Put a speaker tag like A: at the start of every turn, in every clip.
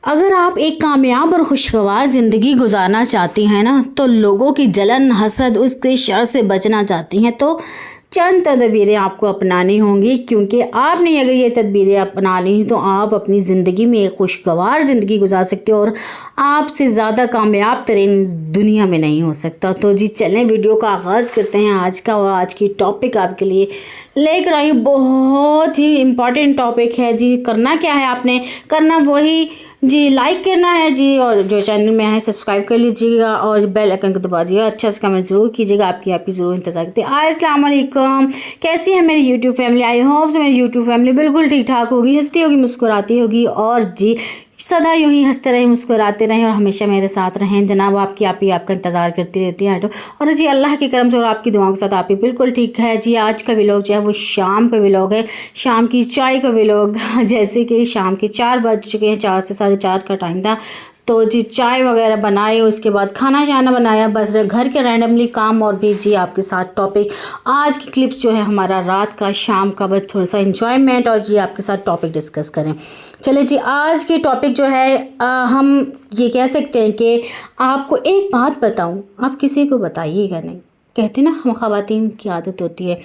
A: अगर आप एक कामयाब और खुशगवार ज़िंदगी गुजारना चाहती हैं ना, तो लोगों की जलन, हसद, उसके शर से बचना चाहती हैं, तो चंद तदबीरें आपको अपनानी होंगी। क्योंकि आपने अगर ये तदबीरें अपना ली तो आप अपनी ज़िंदगी में एक खुशगवार ज़िंदगी गुजार सकते हो और आपसे ज़्यादा कामयाब तरीन दुनिया में नहीं हो सकता। तो जी चलें, वीडियो का आगाज़ करते हैं आज का। और आज की टॉपिक आपके लिए लेकर आई, बहुत ही इम्पॉर्टेंट टॉपिक है जी। करना क्या है, आपने करना वही जी, लाइक करना है जी, और जो चैनल में है सब्सक्राइब कर लीजिएगा और बेल आइकन को दबा दीजिएगा। अच्छा से कमेंट ज़रूर कीजिएगा, आपकी ज़रूर इंतजार करते हैं। अस्सलाम वालेकुम, कैसी है मेरी यूट्यूब फैमिली? आई होप से मेरी यूट्यूब फैमिली बिल्कुल ठीक ठाक होगी, हंसती होगी, मुस्कुराती होगी, और जी सदा यूँ ही हंसते रहें, मुस्कुराते रहें और हमेशा मेरे साथ रहें। जनाब आपकी आपका इंतज़ार करती रहती है। और जी अल्लाह के करम से और आपकी दुआओं के साथ आप ही बिल्कुल ठीक है जी। आज का व्लॉग जो है वो शाम का व्लॉग है, शाम की चाय का व्लॉग। जैसे कि शाम के 4 बज चुके हैं, 4 से 4:30 का टाइम था। तो जी चाय वगैरह बनाए, उसके बाद खाना शाना बनाया, बस घर के रैंडमली काम। और भी जी आपके साथ टॉपिक आज की क्लिप्स जो है हमारा रात का शाम का, बस थोड़ा सा एंजॉयमेंट और जी आपके साथ टॉपिक डिस्कस करें। चले जी, आज की टॉपिक जो है हम ये कह सकते हैं कि आपको एक बात बताऊं, आप किसी को बताइएगा नहीं। कहते ना, हम ख़वातीन की आदत होती है,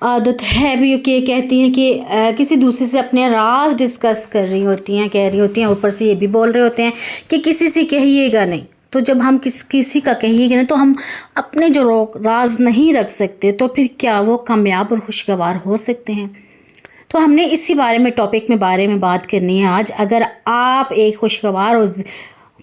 A: आदत है भी कि कहती हैं कि किसी दूसरे से अपने राज डिस्कस कर रही होती हैं, कह रही होती हैं, ऊपर से ये भी बोल रहे होते हैं कि किसी से कहिएगा नहीं। तो जब हम किसी का कहिएगा नहीं तो हम अपने जो राज नहीं रख सकते, तो फिर क्या वो कामयाब और खुशगवार हो सकते हैं? तो हमने इसी बारे में बारे में बात करनी है आज। अगर आप एक खुशगवार और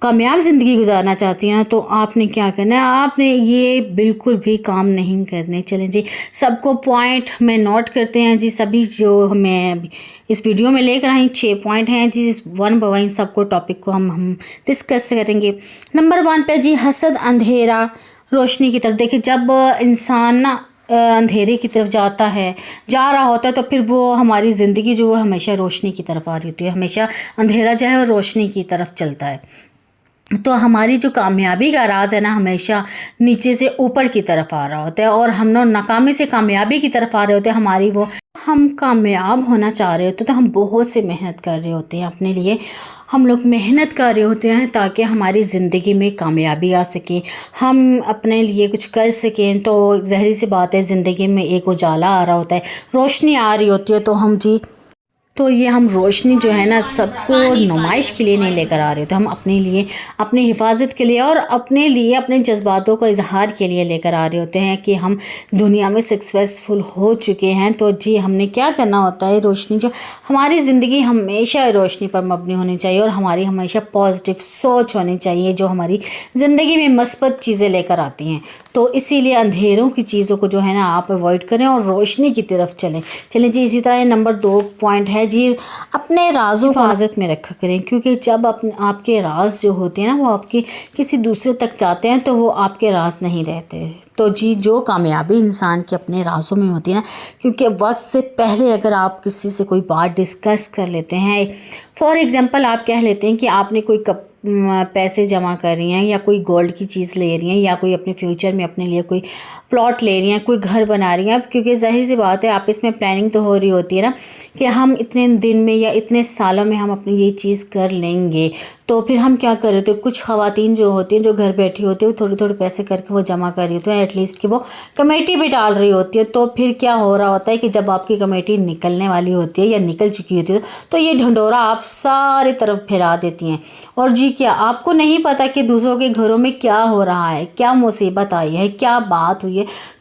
A: कामयाब ज़िंदगी गुजारना चाहती हैं तो आपने क्या करना है, आपने ये बिल्कुल भी काम नहीं करने। चलें जी, सबको पॉइंट में नोट करते हैं जी। सभी जो मैं इस वीडियो में लेकर आई 6 पॉइंट हैं जी, वन बाय वन सबको टॉपिक को हम डिस्कस करेंगे। नंबर 1 पे जी, हसद, अंधेरा रोशनी की तरफ। देखिए, जब इंसान ना अंधेरे की तरफ जा रहा होता है तो फिर वो हमारी ज़िंदगी जो है हमेशा रोशनी की तरफ आ रही होती है। हमेशा अंधेरा जो है वो रोशनी की तरफ चलता है। तो हमारी जो कामयाबी का राज है ना, हमेशा नीचे से ऊपर की तरफ आ रहा होता है, और हम लोग नाकामी से कामयाबी की तरफ आ रहे होते हैं। हमारी वो, हम कामयाब होना चाह रहे होते हैं तो हम बहुत से मेहनत कर रहे होते हैं अपने लिए। हम लोग मेहनत कर रहे होते हैं ताकि हमारी ज़िंदगी में कामयाबी आ सके, हम अपने लिए कुछ कर सकें। तो ज़ाहिर सी बात है, ज़िंदगी में एक उजाला आ रहा होता है, रोशनी आ रही होती है। तो ये हम रोशनी जो है ना, सबको नुमाइश के लिए नहीं लेकर आ रहे होते, हम अपने लिए, अपनी हिफाजत के लिए और अपने लिए, अपने जज्बातों का इजहार के लिए लेकर आ रहे होते हैं कि हम दुनिया में सक्सेसफुल हो चुके हैं। तो जी हमने क्या करना होता है, रोशनी जो हमारी ज़िंदगी हमेशा रोशनी पर मबनी होनी चाहिए और हमारी हमेशा पॉजिटिव सोच होनी चाहिए जो हमारी ज़िंदगी में मस्बत चीज़ें लेकर आती हैं। तो इसीलिए अंधेरों की चीज़ों को जो है ना आप अवॉइड करें और रोशनी की तरफ चलें जी। इसी तरह नंबर 2 पॉइंट है जी, अपने राज़ों को हिफाजत में रखा करें। क्योंकि जब आपके राज जो होते हैं ना, वो आपके किसी दूसरे तक जाते हैं तो वो आपके राज नहीं रहते। तो जी जो कामयाबी इंसान के अपने राज़ों में होती है ना, क्योंकि वक्त से पहले अगर आप किसी से कोई बात डिस्कस कर लेते हैं, फॉर एग्ज़ाम्पल आप कह लेते हैं कि आपने कोई पैसे जमा कर रही हैं या कोई गोल्ड की चीज़ ले रही हैं या कोई अपने फ्यूचर में अपने लिए कोई प्लॉट ले रही हैं, कोई घर बना रही हैं। क्योंकि ज़ाहिर सी बात है, आप इसमें प्लानिंग तो हो रही होती है ना कि हम इतने दिन में या इतने सालों में हम अपनी ये चीज़ कर लेंगे। तो फिर हम क्या कर रहे थे, कुछ ख़वातीन जो होती हैं, जो घर बैठी होती है, वो थोड़े थोड़े पैसे करके वो जमा कर रही होती हैं, एटलीस्ट कि वो कमेटी भी डाल रही होती है। तो फिर क्या हो रहा होता है कि जब आपकी कमेटी निकलने वाली होती है या निकल चुकी होती है, तो ये ढंढोरा आप सारी तरफ फैला देती हैं। और जी क्या आपको नहीं पता कि दूसरों के घरों में क्या हो रहा है, क्या मुसीबत आई है, क्या बात हुई है।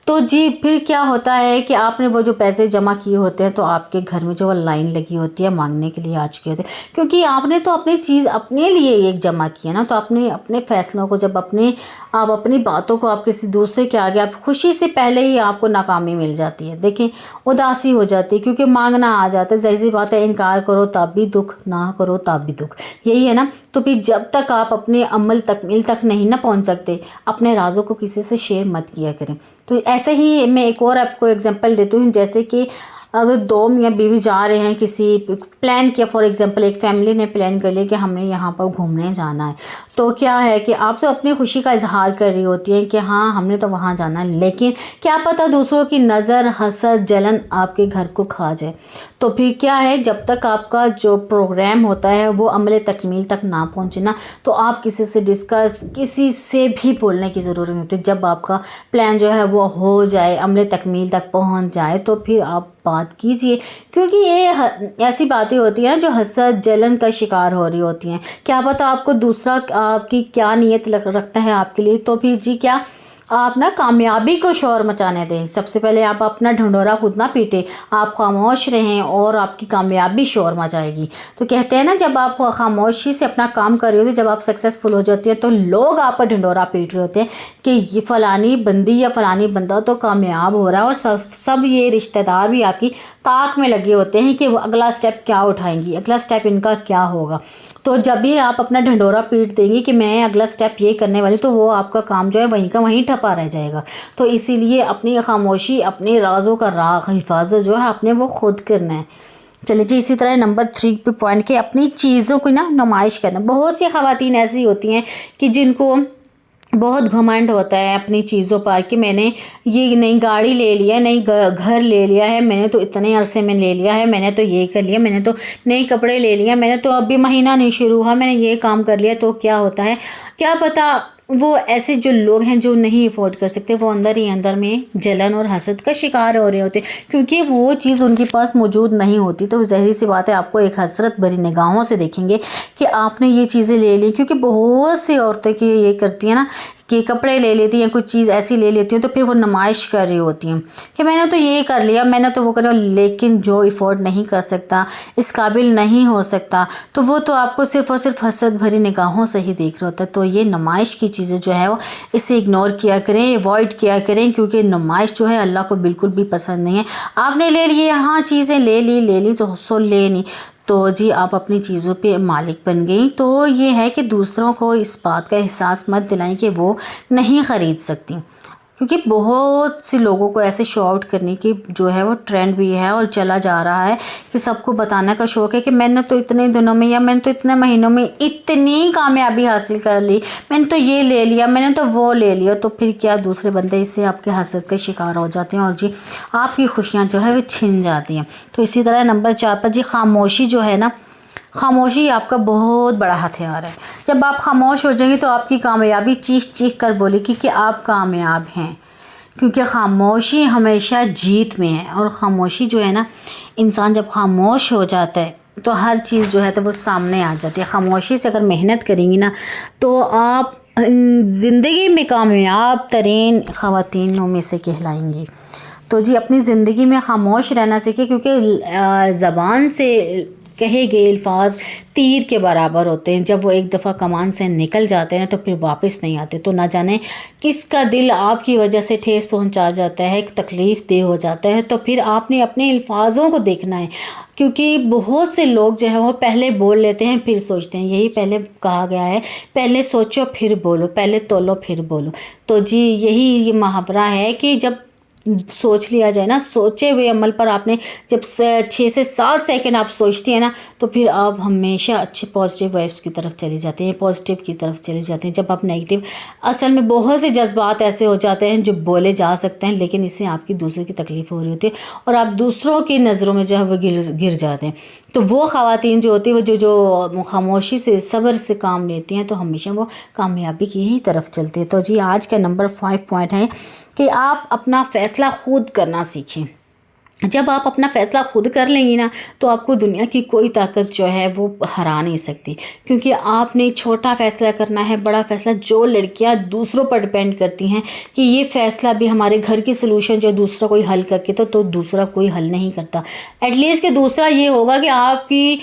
A: तो जी फिर क्या होता है कि आपने वो जो पैसे जमा किए होते हैं, तो आपके घर में जो वो लाइन लगी होती है मांगने के लिए आ चुके होते हैं। क्योंकि आपने तो अपनी चीज़ अपने लिए एक जमा की है ना, तो अपने फैसलों को जब आप अपनी बातों को आप किसी दूसरे के आगे, आप खुशी से पहले ही आपको नाकामी मिल जाती है। देखें, उदासी हो जाती है क्योंकि मांगना आ जाता है। ज़ाहिर सी बात है, इनकार करो तब भी दुख, ना करो तब भी दुख, यही है ना। तो फिर जब तक आप अपने अमल तकमील तक नहीं ना पहुंच सकते, अपने राज़ों को किसी से शेयर मत किया करें। तो ऐसे ही मैं एक और आपको एग्जांपल देती हूँ। जैसे कि अगर 2 मियाँ बीवी जा रहे हैं, किसी प्लान किया, फॉर एग्जांपल एक फैमिली ने प्लान कर लिया कि हमने यहाँ पर घूमने जाना है। تو کیا ہے کہ آپ تو اپنی خوشی کا اظہار کر رہی ہوتی ہیں کہ ہاں ہم نے تو وہاں جانا ہے، لیکن کیا پتہ دوسروں کی نظر، حسد، جلن آپ کے گھر کو کھا جائے۔ تو پھر کیا ہے، جب تک آپ کا جو پروگرام ہوتا ہے وہ عمل تکمیل تک نہ پہنچے نا، تو آپ کسی سے ڈسکس، کسی سے بھی بولنے کی ضرورت نہیں ہوتی۔ جب آپ کا پلان جو ہے وہ ہو جائے، عمل تکمیل تک پہنچ جائے، تو پھر آپ بات کیجئے، کیونکہ یہ ایسی باتیں ہوتی ہیں جو حسد، جلن کا شکار ہو رہی ہوتی ہیں۔ کیا پتہ آپ کو دوسرا آپ کی کیا نیت رکھتا ہے آپ کے لیے، تو پھر جی کیا آپ نا کامیابی کو شور مچانے دیں۔ سب سے پہلے آپ اپنا ڈھنڈورا خود نہ پیٹیں، آپ خاموش رہیں اور آپ کی کامیابی شور مچائے گی۔ تو کہتے ہیں نا، جب آپ خاموشی سے اپنا کام کر رہے ہوتے، جب آپ سکسیسفل ہو جاتی ہیں تو لوگ آپ کا ڈھنڈورا پیٹ رہے ہوتے ہیں کہ یہ فلانی بندی یا فلانی بندہ تو کامیاب ہو رہا ہے، اور سب یہ رشتہ دار بھی آپ کی طاق میں لگے ہوتے ہیں کہ وہ اگلا سٹیپ کیا اٹھائیں گی، اگلا سٹیپ ان کا کیا ہوگا۔ تو جب بھی آپ اپنا ڈھنڈورا پیٹ دیں گی کہ میں اگلا سٹیپ یہ کرنے والی، تو وہ آپ کا کام جو ہے وہیں کا وہیں ٹھپا رہ جائے گا۔ تو اسی لیے اپنی خاموشی، اپنے رازوں کا حفاظت جو ہے آپ نے وہ خود کرنا ہے۔ چلیے جی، اسی طرح نمبر 3 پہ پوائنٹ کہ اپنی چیزوں کو نا نمائش کرنا۔ بہت سی خواتین ایسی ہوتی ہیں کہ جن کو بہت گھمنڈ ہوتا ہے اپنی چیزوں پر کہ میں نے یہ نئی گاڑی لے لیا، نئی گھر لے لیا ہے، میں نے تو اتنے عرصے میں لے لیا ہے، میں نے تو یہ کر لیا، میں نے تو نئے کپڑے لے لیا، میں نے تو ابھی مہینہ نہیں شروع ہوا، میں نے یہ کام کر لیا۔ تو کیا ہوتا ہے، کیا پتہ وہ ایسے جو لوگ ہیں جو نہیں افورڈ کر سکتے، وہ اندر ہی اندر میں جلن اور حسد کا شکار ہو رہے ہوتے، کیونکہ وہ چیز ان کے پاس موجود نہیں ہوتی۔ تو ظاہر سی بات ہے، آپ کو ایک حسرت بھری نگاہوں سے دیکھیں گے کہ آپ نے یہ چیزیں لے لی، کیونکہ بہت سی عورتیں کی یہ کرتی ہیں نا کہ کپڑے لے لیتی ہیں، کچھ چیز ایسی لے لیتی ہیں، تو پھر وہ نمائش کر رہی ہوتی ہیں کہ میں نے تو یہ کر لیا، میں نے تو وہ کر لیا، لیکن جو افورڈ نہیں کر سکتا، اس قابل نہیں ہو سکتا، تو وہ تو آپ کو صرف اور صرف حسد بھری نگاہوں سے ہی دیکھ رہا ہوتا ہے۔ تو یہ نمائش کی چیزیں جو ہے وہ اسے اگنور کیا کریں، اوائڈ کیا کریں، کیونکہ نمائش جو ہے اللہ کو بالکل بھی پسند نہیں ہے۔ آپ نے لے لیے، ہاں چیزیں لے لی تو سو لے نہیں، تو جی آپ اپنی چیزوں پہ مالک بن گئی۔ تو یہ ہے کہ دوسروں کو اس بات کا احساس مت دلائیں کہ وہ نہیں خرید سکتی، کیونکہ بہت سے لوگوں کو ایسے شو آؤٹ کرنے کی جو ہے وہ ٹرینڈ بھی ہے اور چلا جا رہا ہے کہ سب کو بتانے کا شوق ہے کہ میں نے تو اتنے دنوں میں یا میں نے تو اتنے مہینوں میں اتنی کامیابی حاصل کر لی، میں نے تو یہ لے لیا، میں نے تو وہ لے لیا۔ تو پھر کیا دوسرے بندے اس سے آپ کے حسد کا شکار ہو جاتے ہیں اور جی آپ کی خوشیاں جو ہے وہ چھن جاتی ہیں۔ تو اسی طرح نمبر 4 پر جی خاموشی جو ہے نا، خاموشی آپ کا بہت بڑا ہتھیار ہے۔ جب آپ خاموش ہو جائیں گے تو آپ کی کامیابی چیخ چیخ کر بولے گی کہ آپ کامیاب ہیں، کیونکہ خاموشی ہمیشہ جیت میں ہے۔ اور خاموشی جو ہے نا، انسان جب خاموش ہو جاتا ہے تو ہر چیز جو ہے تو وہ سامنے آ جاتی ہے۔ خاموشی سے اگر محنت کریں گی نا تو آپ زندگی میں کامیاب ترین خواتینوں میں سے کہلائیں گی۔ تو جی اپنی زندگی میں خاموش رہنا سیکھیں، کیونکہ زبان سے کہے گئے الفاظ تیر کے برابر ہوتے ہیں۔ جب وہ ایک دفعہ کمان سے نکل جاتے ہیں تو پھر واپس نہیں آتے۔ تو نہ جانے کس کا دل آپ کی وجہ سے ٹھیس پہنچا جاتا ہے، تکلیف دہ ہو جاتا ہے۔ تو پھر آپ نے اپنے الفاظوں کو دیکھنا ہے، کیونکہ بہت سے لوگ جو ہیں وہ پہلے بول لیتے ہیں پھر سوچتے ہیں۔ یہی پہلے کہا گیا ہے، پہلے سوچو پھر بولو، پہلے تولو پھر بولو۔ تو جی یہی یہ محاورہ ہے کہ جب سوچ لیا جائے نا، سوچے ہوئے عمل پر آپ نے جب 6 سے 7 سیکنڈ آپ سوچتی ہیں نا، تو پھر آپ ہمیشہ اچھے پازیٹیو وائبس کی طرف چلی جاتے ہیں، پازیٹیو کی طرف چلی جاتے ہیں۔ جب آپ نیگیٹیو، اصل میں بہت سے جذبات ایسے ہو جاتے ہیں جو بولے جا سکتے ہیں، لیکن اس سے آپ کی دوسرے کی تکلیف ہو رہی ہوتی ہے اور آپ دوسروں کی نظروں میں جو ہے وہ گر جاتے ہیں۔ تو وہ خواتین جو ہوتی ہیں، وہ جو خاموشی سے، صبر سے کام لیتی ہیں، تو ہمیشہ وہ کامیابی کی ہی طرف چلتے ہیں۔ تو جی آج کا نمبر 5 پوائنٹ ہے کہ آپ اپنا فیصلہ خود کرنا سیکھیں۔ جب آپ اپنا فیصلہ خود کر لیں گی نا تو آپ کو دنیا کی کوئی طاقت جو ہے وہ ہرا نہیں سکتی، کیونکہ آپ نے چھوٹا فیصلہ کرنا ہے، بڑا فیصلہ۔ جو لڑکیاں دوسروں پر ڈپینڈ کرتی ہیں کہ یہ فیصلہ بھی ہمارے گھر کی سلوشن جو دوسرا کوئی حل کر کے تو دوسرا کوئی حل نہیں کرتا۔ ایٹ لیسٹ کہ دوسرا یہ ہوگا کہ آپ کی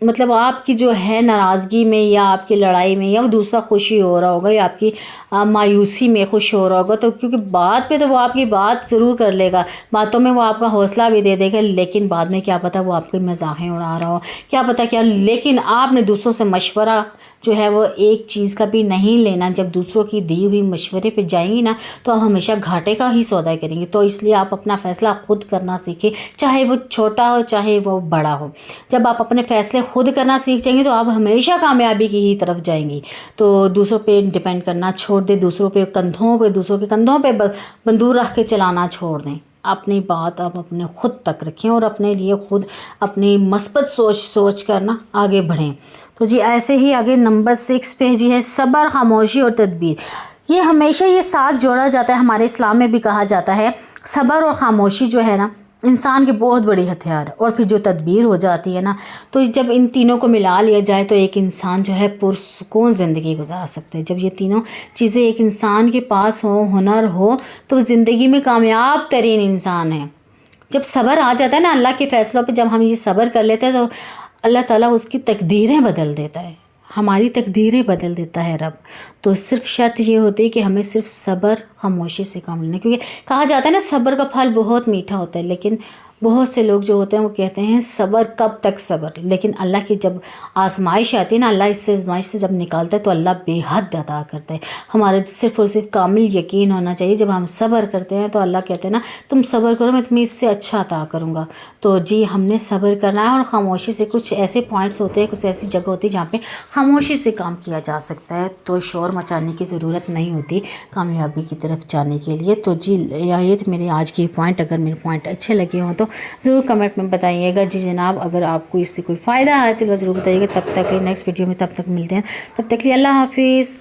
A: مطلب آپ کی جو ہے ناراضگی میں یا آپ کی لڑائی میں، یا وہ دوسرا خوشی ہو رہا ہوگا یا آپ کی مایوسی میں خوش ہو رہا ہوگا، تو کیونکہ بات پہ تو وہ آپ کی بات ضرور کر لے گا، باتوں میں वो आपका हौसला भी दे देगा, लेकिन बाद में क्या पता वो आपकी मजाकें उड़ा रहा हो, क्या पता क्या। लेकिन आपने दूसरों से मशवरा जो है वो एक चीज़ का भी नहीं लेना। जब दूसरों की दी हुई मशवरे पे जाएंगी ना तो आप हमेशा घाटे का ही सौदा करेंगे। तो इसलिए आप अपना फ़ैसला खुद करना सीखें, चाहे वो छोटा हो चाहे वो बड़ा हो। जब आप अपने फ़ैसले खुद करना सीख जाएंगे तो आप हमेशा कामयाबी की ही तरफ जाएंगी। तो दूसरों पे डिपेंड करना छोड़ दें, दूसरों पे दूसरों के कंधों पे बंदूक रख के चलाना छोड़ दें। अपनी बात आप अपने खुद तक रखें और अपने लिए खुद अपनी मस्बत सोच कर ना आगे बढ़ें। तो जी ऐसे ही आगे नंबर 6 पे जी है सब्र, खामोशी और तदबीर। ये हमेशा ये साथ जोड़ा जाता है, हमारे इस्लाम में भी कहा जाता है सब्र और खामोशी जो है ना इंसान की बहुत बड़ी हथियार है। और फिर जो तदबीर हो जाती है ना, तो जब इन तीनों को मिला लिया जाए तो एक इंसान जो है पुरसुकून ज़िंदगी गुजार सकते हैं। जब ये तीनों चीज़ें एक इंसान के पास हो, हुनर हो, तो ज़िंदगी में कामयाब तरीन इंसान है। जब सब्र आ जाता है ना अल्लाह के फ़ैसलों पे, जब हम ये सब्र कर लेते हैं तो अल्लाह ताला उसकी तकदीरें बदल देता है, हमारी तकदीरें बदल देता है रब। तो सिर्फ शर्त ये होती है कि हमें सिर्फ सब्र खामोशी से काम लेना, क्योंकि कहा जाता है ना सब्र का फल बहुत मीठा होता है। लेकिन बहुत से लोग जो होते हैं वो कहते हैं सब्र कब तक सब्र, लेकिन अल्लाह की जब आजमाइश आती है ना, अल्लाह इससे आजमाइश से जब निकालता है तो अल्लाह बेहद अता करता है। हमारे सिर्फ और सिर्फ कामिल यकीन होना चाहिए। जब हम सब्र करते हैं तो अल्लाह कहते हैं ना तुम सब्र करो, मैं तुम्हें इससे अच्छा अता करूँगा। तो जी हमने सब्र करना है। और खामोशी से कुछ ऐसे पॉइंट्स होते हैं, कुछ ऐसी जगह होती है जहाँ पे खामोशी से काम किया जा सकता है। तो शोर मचाने की ज़रूरत नहीं होती कामयाबी की तरफ जाने के लिए। तो जी ये थे मेरे आज के पॉइंट। अगर मेरे पॉइंट अच्छे लगे हों तो ज़रूर कमेंट में बताइएगा। जी जनाब, अगर आपको इससे कोई फ़ायदा हासिल हो ज़रूर बताइएगा। तब तक नेक्स्ट वीडियो में तब तक मिलते हैं, तब तक के लिए अल्लाह हाफिज़।